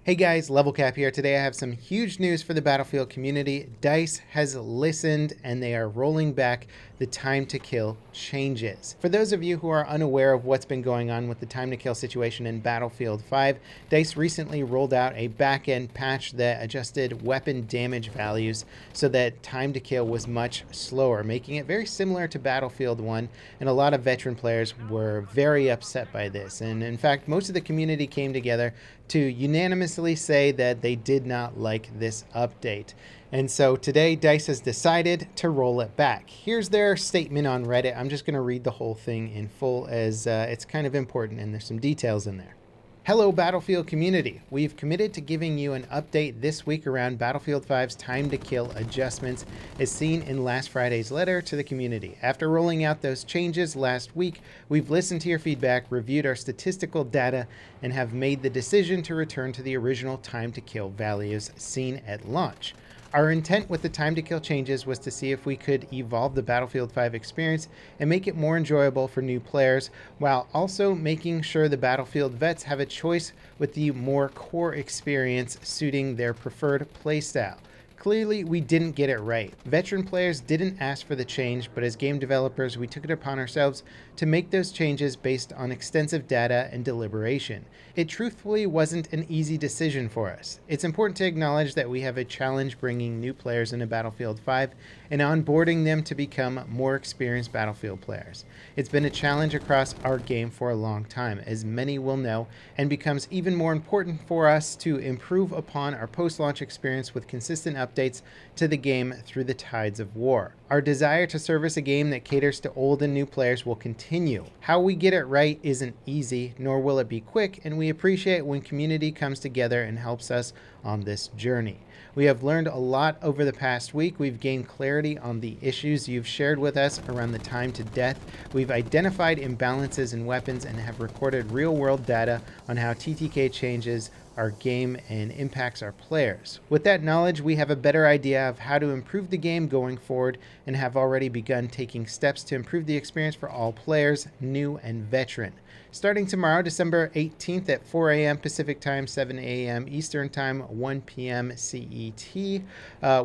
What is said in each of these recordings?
Hey guys, Level Cap here. Today I have some huge news for the Battlefield community. DICE has listened and they are rolling back the time to kill changes. For those of you who are unaware of what's been going on with the time to kill situation in Battlefield 5, DICE recently rolled out a back-end patch that adjusted weapon damage values so that time to kill was much slower, making it very similar to Battlefield 1, and a lot of veteran players were very upset by this. And in fact, most of the community came together to unanimously say that they did not like this update. And so today DICE has decided to roll it back. Here's their statement on Reddit. I'm just going to read the whole thing in full as it's kind of important and there's some details in there. Hello Battlefield community. We've committed to giving you an update this week around Battlefield 5's time to kill adjustments as seen in last Friday's letter to the community. After rolling out those changes last week, we've listened to your feedback, reviewed our statistical data, and have made the decision to return to the original time to kill values seen at launch. Our intent with the time to kill changes was to see if we could evolve the Battlefield 5 experience and make it more enjoyable for new players, while also making sure the Battlefield vets have a choice with the more core experience suiting their preferred playstyle. Clearly, we didn't get it right. Veteran players didn't ask for the change, but as game developers, we took it upon ourselves to make those changes based on extensive data and deliberation. It truthfully wasn't an easy decision for us. It's important to acknowledge that we have a challenge bringing new players into Battlefield 5 and onboarding them to become more experienced Battlefield players. It's been a challenge across our game for a long time, as many will know, and becomes even more important for us to improve upon our post-launch experience with consistent updates to the game through the tides of war. Our desire to service a game that caters to old and new players will continue. How we get it right isn't easy, nor will it be quick, and we appreciate when community comes together and helps us on this journey. We have learned a lot over the past week. We've gained clarity on the issues you've shared with us around the time to death. We've identified imbalances in weapons and have recorded real-world data on how TTK changes our game and impacts our players. With that knowledge, we have a better idea of how to improve the game going forward and have already begun taking steps to improve the experience for all players, new and veteran. Starting tomorrow, December 18th at 4 a.m. Pacific Time, 7 a.m. Eastern Time, 1 p.m. CET,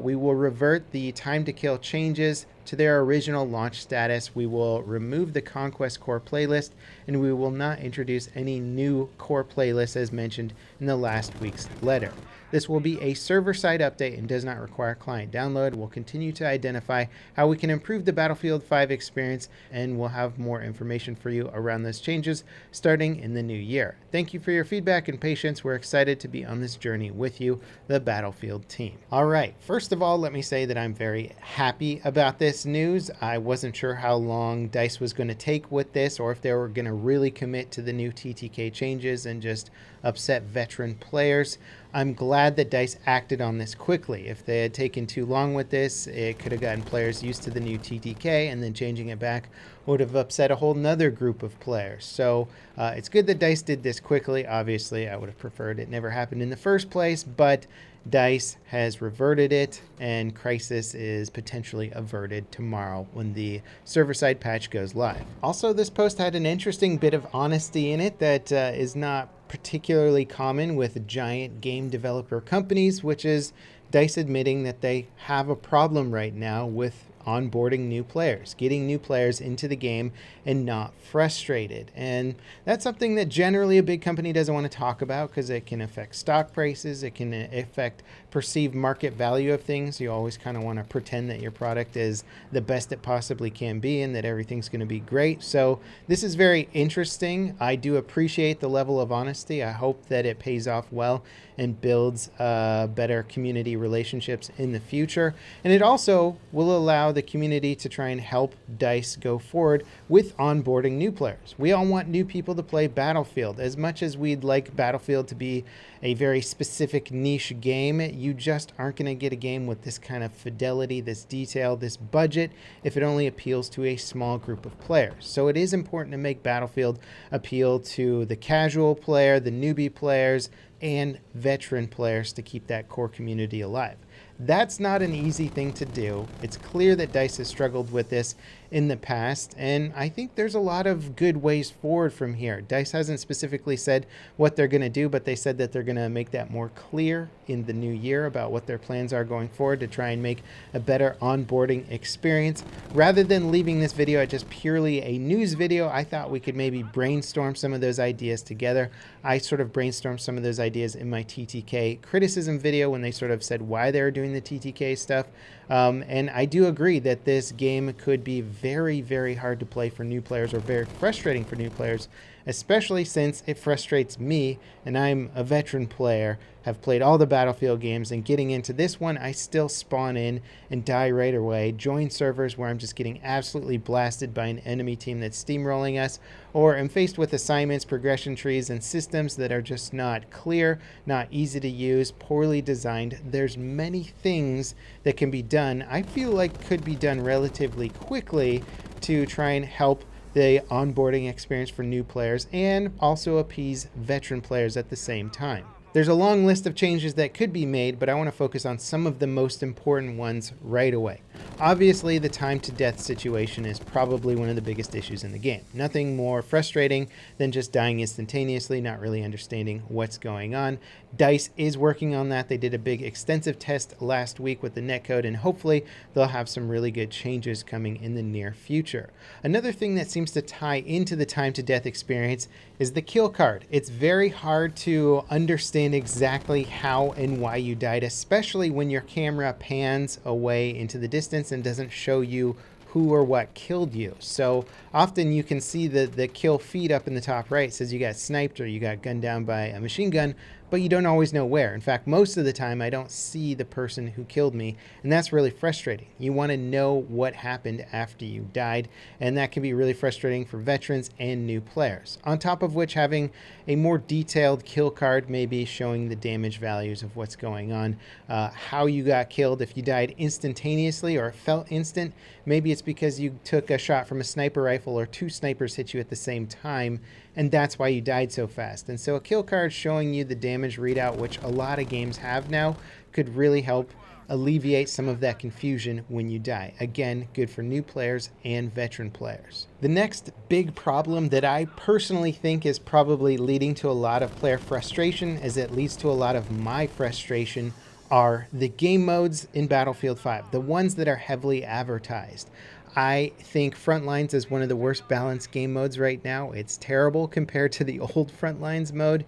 we will revert the time to kill changes to their original launch status. We will remove the Conquest Core playlist, and we will not introduce any new core playlists as mentioned in the last week's letter. This will be a server-side update and does not require client download. We'll continue to identify how we can improve the Battlefield 5 experience, and we'll have more information for you around those changes starting in the new year. Thank you for your feedback and patience. We're excited to be on this journey with you, the Battlefield team. All right, first of all, let me say that I'm very happy about this news. I wasn't sure how long DICE was going to take with this, or if they were going to really commit to the new TTK changes and just upset veteran players. I'm glad that DICE acted on this quickly. If they had taken too long with this, it could have gotten players used to the new TTK, and then changing it back would have upset a whole nother group of players. So it's good that DICE did this quickly. Obviously, I would have preferred it never happened in the first place, but DICE has reverted it, and crisis is potentially averted tomorrow when the server-side patch goes live. Also, this post had an interesting bit of honesty in it that is not particularly common with giant game developer companies, which is DICE admitting that they have a problem right now with onboarding new players, getting new players into the game and not frustrated. And that's something that generally a big company doesn't want to talk about because it can affect stock prices, it can affect perceived market value of things. You always kind of want to pretend that your product is the best it possibly can be and that everything's going to be great. So this is very interesting. I do appreciate the level of honesty. I hope that it pays off well and builds better community relationships in the future. And it also will allow the community to try and help DICE go forward with onboarding new players. We all want new people to play Battlefield. As much as we'd like Battlefield to be a very specific niche game, you just aren't going to get a game with this kind of fidelity, this detail, this budget if it only appeals to a small group of players. So it is important to make Battlefield appeal to the casual player, the newbie players, and veteran players to keep that core community alive. That's not an easy thing to do. It's clear that DICE has struggled with this, in the past, and I think there's a lot of good ways forward from here. DICE hasn't specifically said what they're going to do, but they said that they're going to make that more clear in the new year about what their plans are going forward to try and make a better onboarding experience. Rather than leaving this video at just purely a news video, I thought we could maybe brainstorm some of those ideas together. I sort of brainstormed some of those ideas in my TTK criticism video when they sort of said why they were doing the TTK stuff. And I do agree that this game could be very, very hard to play for new players, or very frustrating for new players, especially since it frustrates me, and I'm a veteran player, have played all the Battlefield games, and getting into this one, I still spawn in and die right away, join servers where I'm just getting absolutely blasted by an enemy team that's steamrolling us, or am faced with assignments, progression trees, and systems that are just not clear, not easy to use, poorly designed. There's many things that can be done, I feel like could be done relatively quickly to try and help the onboarding experience for new players and also appease veteran players at the same time. There's a long list of changes that could be made, but I want to focus on some of the most important ones right away. Obviously, the time to death situation is probably one of the biggest issues in the game. Nothing more frustrating than just dying instantaneously, not really understanding what's going on. DICE is working on that. They did a big extensive test last week with the netcode, and hopefully they'll have some really good changes coming in the near future. Another thing that seems to tie into the time to death experience is the kill card. It's very hard to understand exactly how and why you died, especially when your camera pans away into the distance and doesn't show you who or what killed you. So often you can see the kill feed up in the top right, says you got sniped or you got gunned down by a machine gun, but you don't always know where. In fact, most of the time I don't see the person who killed me, and that's really frustrating. You want to know what happened after you died, and that can be really frustrating for veterans and new players. On top of which, having a more detailed kill card, maybe showing the damage values of what's going on, how you got killed. If you died instantaneously or it felt instant, maybe it's because you took a shot from a sniper rifle or two snipers hit you at the same time, and that's why you died so fast. And so a kill card showing you the damage readout, which a lot of games have now, could really help alleviate some of that confusion when you die. Again, good for new players and veteran players. The next big problem that I personally think is probably leading to a lot of player frustration, as it leads to a lot of my frustration, are the game modes in Battlefield 5, the ones that are heavily advertised. I think Frontlines is one of the worst balanced game modes right now. It's terrible compared to the old Frontlines mode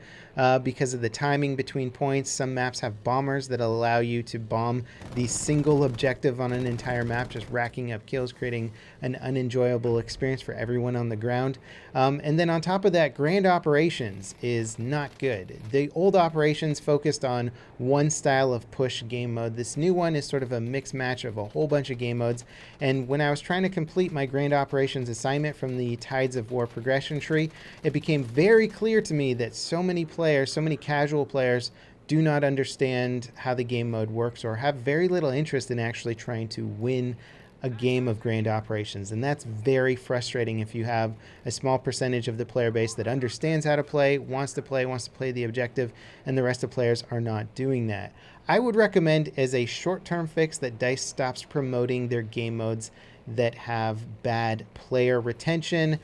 because of the timing between points. Some maps have bombers that allow you to bomb the single objective on an entire map, just racking up kills, creating an unenjoyable experience for everyone on the ground. And then on top of that, Grand Operations is not good. The old Operations focused on one style of push game mode. This new one is sort of a mixed match of a whole bunch of game modes. And when I was trying to complete my Grand Operations assignment from the Tides of War progression tree, it became very clear to me that so many players, so many casual players, do not understand how the game mode works or have very little interest in actually trying to win a game of Grand Operations. And that's very frustrating if you have a small percentage of the player base that understands how to play, wants to play the objective, and the rest of players are not doing that. I would recommend as a short-term fix that DICE stops promoting their game modes that have bad player retention,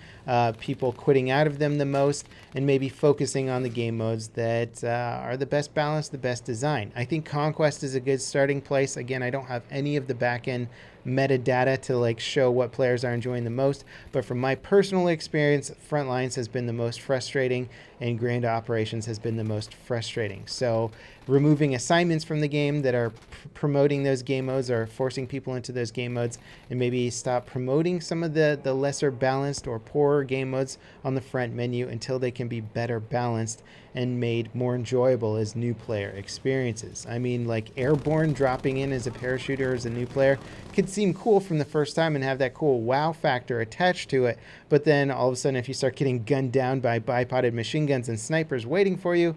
people quitting out of them the most, and maybe focusing on the game modes that are the best balance, the best design. I think Conquest is a good starting place. Again, I don't have any of the back-end metadata to like show what players are enjoying the most, but from my personal experience, Frontlines has been the most frustrating and Grand Operations has been the most frustrating. So removing assignments from the game that are promoting those game modes or forcing people into those game modes, and maybe stop promoting some of the lesser balanced or poorer game modes on the front menu until they can be better balanced and made more enjoyable as new player experiences. I mean, like Airborne dropping in as a parachuter as a new player could seem cool from the first time and have that cool wow factor attached to it, but then all of a sudden if you start getting gunned down by bipoded machine guns and snipers waiting for you,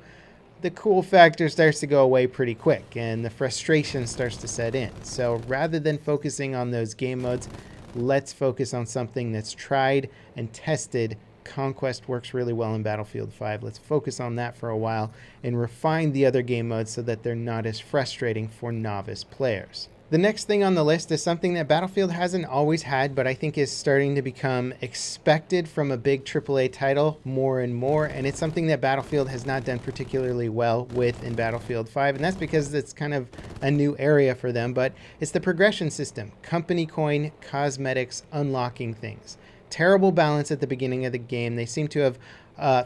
the cool factor starts to go away pretty quick and the frustration starts to set in. So rather than focusing on those game modes, let's focus on something that's tried and tested. Conquest works really well in Battlefield 5. Let's focus on that for a while and refine the other game modes so that they're not as frustrating for novice players. The next thing on the list is something that Battlefield hasn't always had, but I think is starting to become expected from a big AAA title more and more, and it's something that Battlefield has not done particularly well with in Battlefield 5, and that's because it's kind of a new area for them, but it's the progression system. Company coin, cosmetics, unlocking things. Terrible balance at the beginning of the game. They seem to have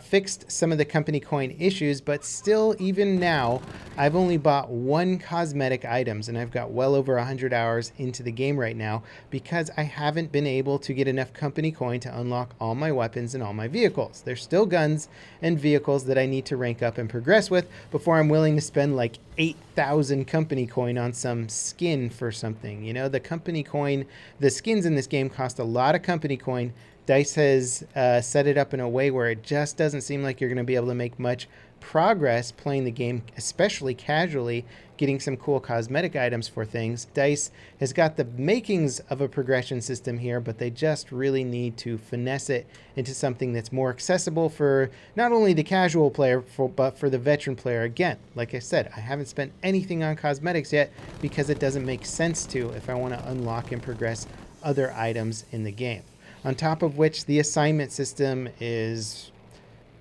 fixed some of the company coin issues, but still, even now, I've only bought one cosmetic items, and I've got well over 100 hours into the game right now because I haven't been able to get enough company coin to unlock all my weapons and all my vehicles. There's still guns and vehicles that I need to rank up and progress with before I'm willing to spend like 8,000 company coin on some skin for something. You know, the company coin, the skins in this game cost a lot of company coin. DICE has set it up in a way where it just doesn't seem like you're going to be able to make much progress playing the game, especially casually, getting some cool cosmetic items for things. DICE has got the makings of a progression system here, but they just really need to finesse it into something that's more accessible for not only the casual player, but for the veteran player. Again, like I said, I haven't spent anything on cosmetics yet because it doesn't make sense to if I want to unlock and progress other items in the game. On top of which, the assignment system is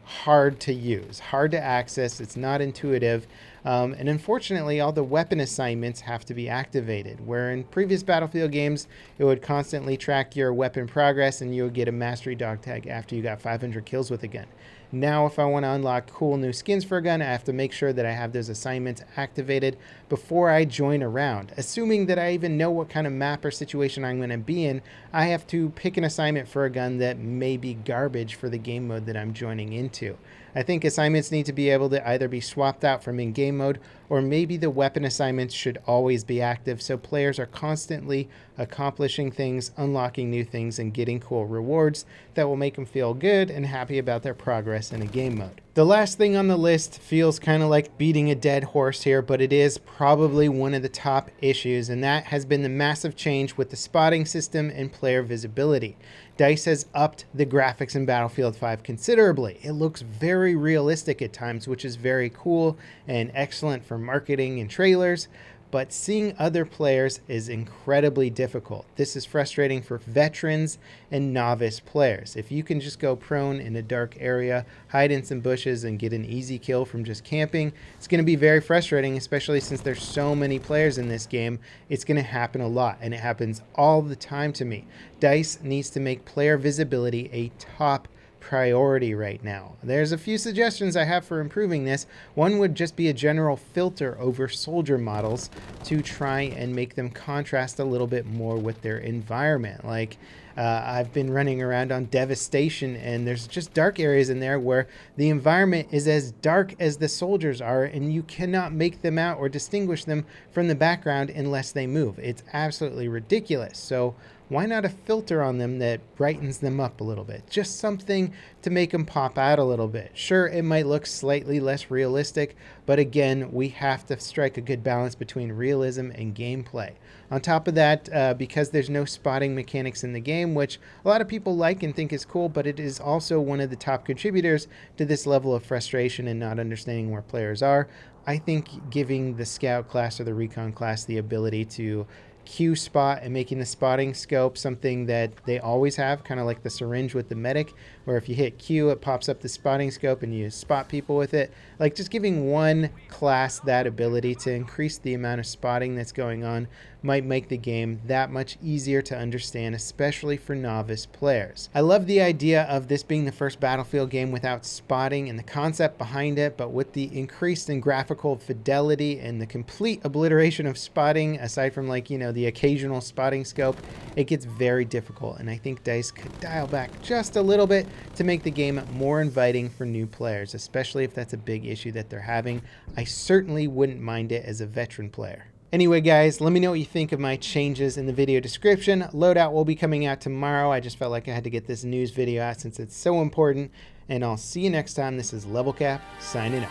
hard to use, hard to access. It's not intuitive. And unfortunately, all the weapon assignments have to be activated, where in previous Battlefield games, it would constantly track your weapon progress and you would get a mastery dog tag after you got 500 kills with a gun. Now, if I want to unlock cool new skins for a gun, I have to make sure that I have those assignments activated before I join a round. Assuming that I even know what kind of map or situation I'm going to be in, I have to pick an assignment for a gun that may be garbage for the game mode that I'm joining into. I think assignments need to be able to either be swapped out from in-game mode, or maybe the weapon assignments should always be active so players are constantly accomplishing things, unlocking new things, and getting cool rewards that will make them feel good and happy about their progress in a game mode. The last thing on the list feels kind of like beating a dead horse here, but it is probably one of the top issues, and that has been the massive change with the spotting system and player visibility. DICE has upped the graphics in Battlefield 5 considerably. It looks very realistic at times, which is very cool and excellent for marketing and trailers, but seeing other players is incredibly difficult. This is frustrating for veterans and novice players. If you can just go prone in a dark area, hide in some bushes, and get an easy kill from just camping, it's going to be very frustrating, especially since there's so many players in this game. It's going to happen a lot, and it happens all the time to me. DICE needs to make player visibility a top priority right now. There's a few suggestions I have for improving this. One would just be a general filter over soldier models to try and make them contrast a little bit more with their environment. Like I've been running around on Devastation, and there's just dark areas in there where the environment is as dark as the soldiers are, and you cannot make them out or distinguish them from the background unless they move. It's absolutely ridiculous. So why not a filter on them that brightens them up a little bit? Just something to make them pop out a little bit. Sure, it might look slightly less realistic, but again, we have to strike a good balance between realism and gameplay. On top of that, because there's no spotting mechanics in the game, which a lot of people like and think is cool, but it is also one of the top contributors to this level of frustration and not understanding where players are, I think giving the scout class or the recon class the ability to Q spot and making the spotting scope something that they always have, kind of like the syringe with the medic, where if you hit Q, it pops up the spotting scope and you spot people with it. Like just giving one class that ability to increase the amount of spotting that's going on might make the game that much easier to understand, especially for novice players. I love the idea of this being the first Battlefield game without spotting and the concept behind it, but with the increased in graphical fidelity and the complete obliteration of spotting, aside from like, you know, the occasional spotting scope, it gets very difficult, and I think DICE could dial back just a little bit to make the game more inviting for new players, especially if that's a big issue that they're having. I certainly wouldn't mind it as a veteran player. Anyway, guys, let me know what you think of my changes in the video description. Loadout will be coming out tomorrow. I just felt like I had to get this news video out since it's so important, and I'll see you next time. This is Level Cap, signing out.